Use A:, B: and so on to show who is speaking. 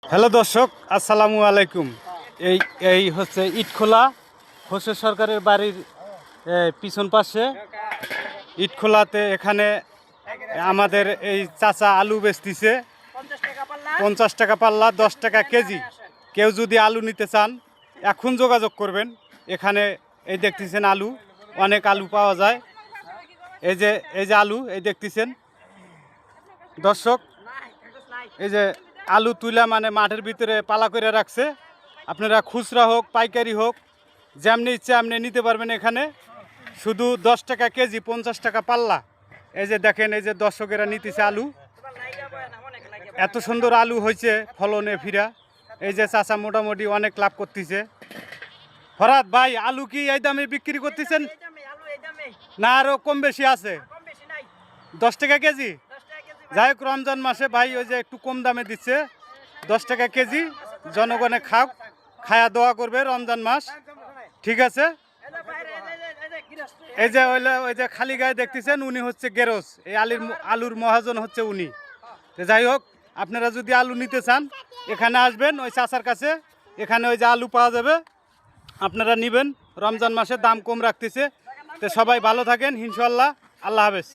A: Hello দর্শক, আসসালামু আলাইকুম। এই এই হচ্ছে ইটখোলা হোসে সরকারের বাড়ির পিছন পাশে ইটখোলাতে। এখানে আমাদের এই চাচা আলু বেচতিছে 50 টাকা পাল্লা, 10 টাকা কেজি। কেউ যদি আলু নিতে চান এখন যোগাযোগ করবেন। এখানে এই দেখতেছেন আলু, অনেক আলু পাওয়া যায়। এই যে আলু এই দেখতেছেন দর্শক, এই যে আলু তুলা মানে মাঠের ভিতরে পালা করে রাখছে। আপনারা খুচরা হোক পাইকারি হোক যেমনি ইচ্ছে আপনি নিতে পারবেন। এখানে শুধু 10 টাকা কেজি, 50 টাকা পাল্লা। এই যে দেখেন, এই যে দর্শকেরা নিতেছে আলু। এত সুন্দর আলু হয়েছে ফলনে ফিরা। এই যে চাচা মোটামুটি অনেক লাভ করতেছে। ফরাদ ভাই, আলু কি এই দামে বিক্রি করতেছেন না আরো কম বেশি আছে? 10 টাকা কেজি। যাই হোক, রমজান মাসে ভাই ওই যে একটু কম দামে দিচ্ছে, 10 টাকা কেজি। জনগণে খাক, খায়া দোয়া করবে রমজান মাস, ঠিক আছে। এই যে ওই যে খালি গায়ে দেখতেছেন, উনি হচ্ছে গেরস। এই আলুর মহাজন হচ্ছে উনি। তো যাই হোক, আপনারা যদি আলু নিতে চান এখানে আসবেন ওই চাচার কাছে। এখানে ওই যে আলু পাওয়া যাবে, আপনারা নেবেন। রমজান মাসে দাম কম রাখতেছে। তো সবাই ভালো থাকেন ইনশাআল্লাহ। আল্লাহ হাফেজ।